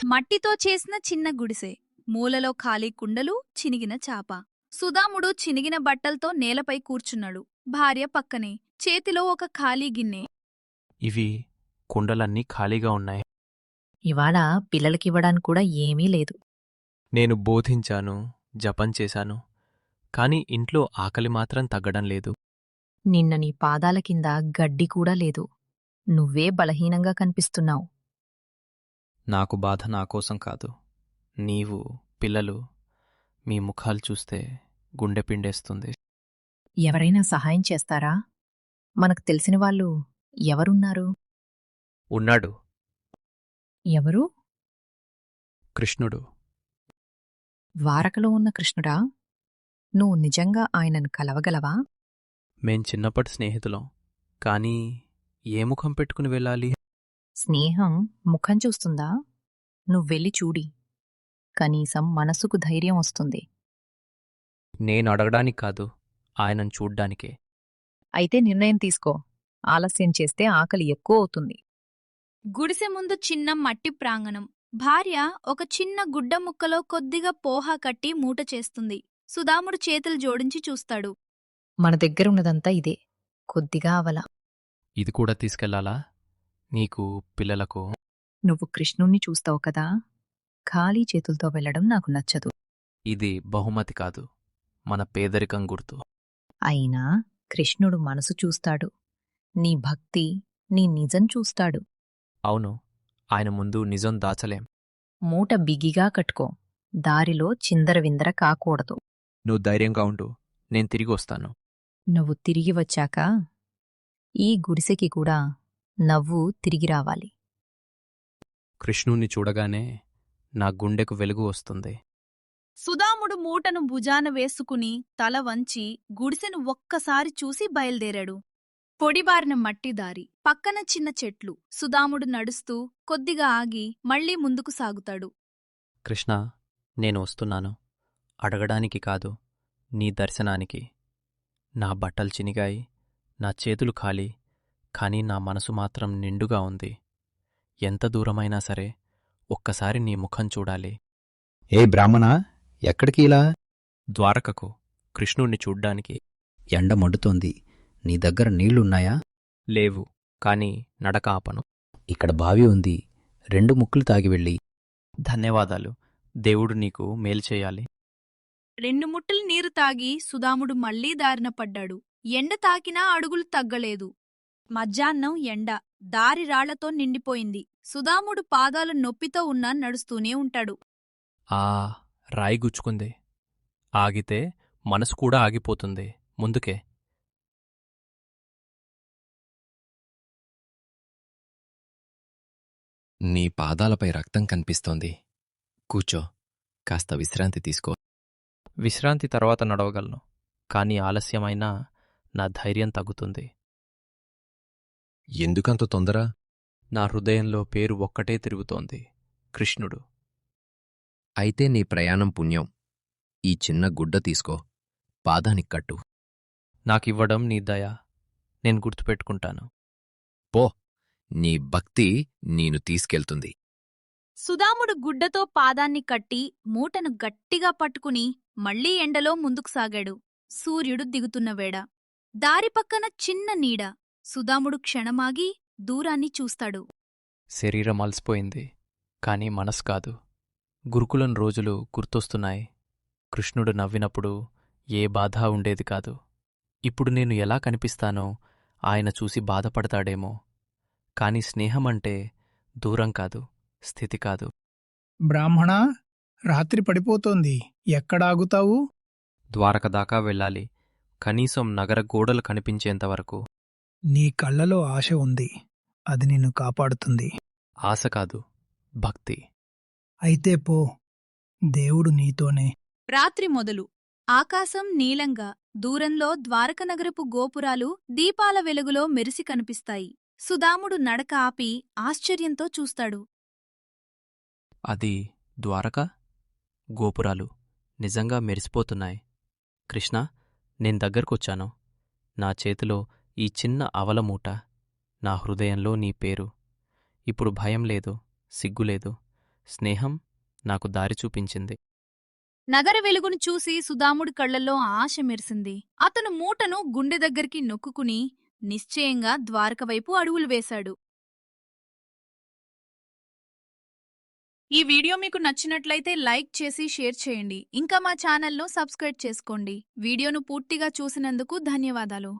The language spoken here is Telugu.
మట్టితో చేసిన చిన్న గుడిసె, మూలలో ఖాళీ కుండలు, చినిగిన చాప. సుధాముడు చినిగిన బట్టలతో నేలపై కూర్చున్నాడు. భార్య పక్కనే, చేతిలో ఒక ఖాళీ గిన్నె. ఇవి కుండలన్నీ ఖాళీగా ఉన్నాయి. ఇవాళ పిల్లలకివ్వడానికి కూడా ఏమీ లేదు. నేను బోధించాను, జపం చేశాను, కాని ఇంట్లో ఆకలి మాత్రం తగ్గడం లేదు. నిన్న నీ పాదాల కింద గడ్డి కూడా లేదు. నువ్వే బలహీనంగా కనిపిస్తున్నావు. నాకు బాధ నాకోసం కాదు, నీవు, పిల్లలు, మీ ముఖాలు చూస్తే గుండె పిండేస్తుంది. ఎవరైనా సహాయం చేస్తారా? మనకు తెలిసిన వాళ్ళు ఎవరున్నారు? ఉన్నాడు, ఎవరు? కృష్ణుడు. ద్వారకలో ఉన్న కృష్ణుడా? నువ్వు నిజంగా ఆయనను కలవగలవా? మేం చిన్నప్పటి స్నేహితులం, కానీ ఏ ముఖం పెట్టుకుని వెళ్ళాలి? స్నేహం ముఖం చూస్తుందా? నువ్వెళ్ళి చూడి. కనీసం మనసుకు ధైర్యం వస్తుంది. నేను అడగడానికి కాదు, ఆయనను చూడ్డానికే. అయితే నిర్ణయం తీసుకో. ఆలస్యం చేస్తే ఆకలి ఎక్కువ అవుతుంది. గుడిసె ముందు చిన్న మట్టి ప్రాంగణం. భార్య ఒక చిన్న గుడ్డ ముక్కలో కొద్దిగా పోహా కట్టి మూట చేస్తుంది. సుధాముడు చేతులు జోడించి చూస్తాడు. మన దగ్గరున్నదంతా ఇదే, కొద్దిగా అవల. ఇది కూడా తీసుకెళ్లాలా? నీకు, పిల్లలకు? నువ్వు కృష్ణుణ్ణి చూస్తావు కదా, ఖాళీ చేతులతో వెళ్లడం నాకు నచ్చదు. ఇది బహుమతి కాదు, మన పేదరికం గుర్తు. అయినా కృష్ణుడు మనసు చూస్తాడు, నీ భక్తి, నీ నిజం చూస్తాడు. అవును, ఆయన ముందు నిజం దాచలేం. మూట బిగిగా కట్టుకో, దారిలో చిందరవిందర కాకూడదు. నువ్వు ధైర్యంగా ఉండు, నేను తిరిగి వస్తాను. నువ్వు తిరిగి వచ్చాక ఈ గుడిసెకి కూడా నవ్వు తిరిగి రావాలి. కృష్ణుణ్ణి చూడగానే నా గుండెకు వెలుగు వస్తుంది. సుధాముడు మూటను భుజాన వేసుకుని తల వంచి గుడిసెను ఒక్కసారి చూసి బయల్దేరాడు. పొడిబారిన మట్టిదారి, పక్కన చిన్న చెట్లు. సుధాముడు నడుస్తూ కొద్దిగా ఆగి మళ్లీ ముందుకు సాగుతాడు. కృష్ణ, నేను వస్తున్నాను. అడగడానికి కాదు, నీ దర్శనానికి. నా బట్టలు చినిగాయి, నా చేతులు ఖాళీ, కాని నా మనసు మాత్రం నిండుగా ఉంది. ఎంత దూరమైనా సరే ఒక్కసారి నీ ముఖం చూడాలి. ఏ బ్రాహ్మణా, ఎక్కడికి ఇలా? ద్వారకకు, కృష్ణుణ్ణి చూడ్డానికి. ఎండ మండుతోంది, నీ దగ్గర నీళ్లున్నాయా? లేవు, కాని నడక ఆపను. ఇక్కడ బావి ఉంది, 2 ముక్కులు తాగి వెళ్ళి. ధన్యవాదాలు, దేవుడు నీకు మేలు చేయాలి. 2 ముట్టలు నీరు తాగి సుధాముడు మళ్లీ దారిన పడ్డాడు. ఎండ తాకినా అడుగులు తగ్గలేదు. మధ్యాహ్నం ఎండ, దారి రాళ్లతో నిండిపోయింది. సుధాముడు పాదాలు నొప్పితో ఉన్నా నడుస్తూనే ఉంటాడు. ఆ రాయి గుచ్చుకుంది. ఆగితే మనసు కూడా ఆగిపోతుంది. ముందుకే. నీ పాదాలపై రక్తం కనిపిస్తోంది. కూర్చో, కాస్త విశ్రాంతి తీసుకో. విశ్రాంతి తర్వాత నడవగలను, కాని ఆలస్యమైనా నా ధైర్యం తగ్గుతుంది. ఎందుకంత తొందర? నా హృదయంలో పేరు ఒక్కటే తిరుగుతోంది, కృష్ణుడు. అయితే నీ ప్రయాణం పుణ్యం. ఈ చిన్న గుడ్డ తీసుకో, పాదానికి కట్టు. నాకివ్వడం నీ దయ, నేను గుర్తుపెట్టుకుంటాను. పో, నీ భక్తి నేను తీసుకెళ్తుంది. సుధాముడు గుడ్డతో పాదాన్ని కట్టి మూటను గట్టిగా పట్టుకుని మళ్లీ ఎండలో ముందుకు సాగాడు. సూర్యుడు దిగుతున్న వేళ. దారి పక్కన చిన్న నీడ. సుధాముడు క్షణమాగి దూరాన్ని చూస్తాడు. శరీరం అలసిపోయింది, కాని మనసు కాదు. గురుకులం రోజులు గుర్తొస్తున్నాయి. కృష్ణుడు నవ్వినప్పుడు ఏ బాధ ఉండేది కాదు. ఇప్పుడు నేను ఎలా కనిపిస్తానో ఆయన చూసి బాధపడతాడేమో. కాని స్నేహమంటే దూరం కాదు, స్థితి కాదు. బ్రాహ్మణా, రాత్రి పడిపోతోంది, ఎక్కడాగుతావు? ద్వారక దాకా వెళ్ళాలి, కనీసం నగర గోడలు కనిపించేంతవరకు. నీ కళ్ళలో ఆశ ఉంది, అది నిన్ను కాపాడుతుంది. ఆశ కాదు, భక్తి. అయితే పో, దేవుడు నీతోనే. రాత్రి మొదలు. ఆకాశం నీలంగా, దూరంలో ద్వారకనగరపు గోపురాలు దీపాల వెలుగులో మెరిసి కనిపిస్తాయి. సుధాముడు నడక ఆపి ఆశ్చర్యంతో చూస్తాడు. అది ద్వారక? గోపురాలు నిజంగా మెరిసిపోతున్నాయి. కృష్ణ, నేను దగ్గరకొచ్చాను. నా చేతిలో ఈ చిన్న అవలమూట, నా హృదయంలో నీ పేరు. ఇప్పుడు భయం లేదు, సిగ్గులేదు, స్నేహం నాకు దారి చూపించింది. నగర వెలుగును చూసి సుధాముడి కళ్లల్లో ఆశ మెరిసింది. అతను మూటను గుండె దగ్గరికి నొక్కుకుని నిశ్చయంగా ద్వారక వైపు అడుగులు వేశాడు. ఈ వీడియో మీకు నచ్చినట్లయితే లైక్ చేసి షేర్ చేయండి. ఇంకా మా ఛానల్ను సబ్స్క్రైబ్ చేసుకోండి. వీడియోను పూర్తిగా చూసినందుకు ధన్యవాదాలు.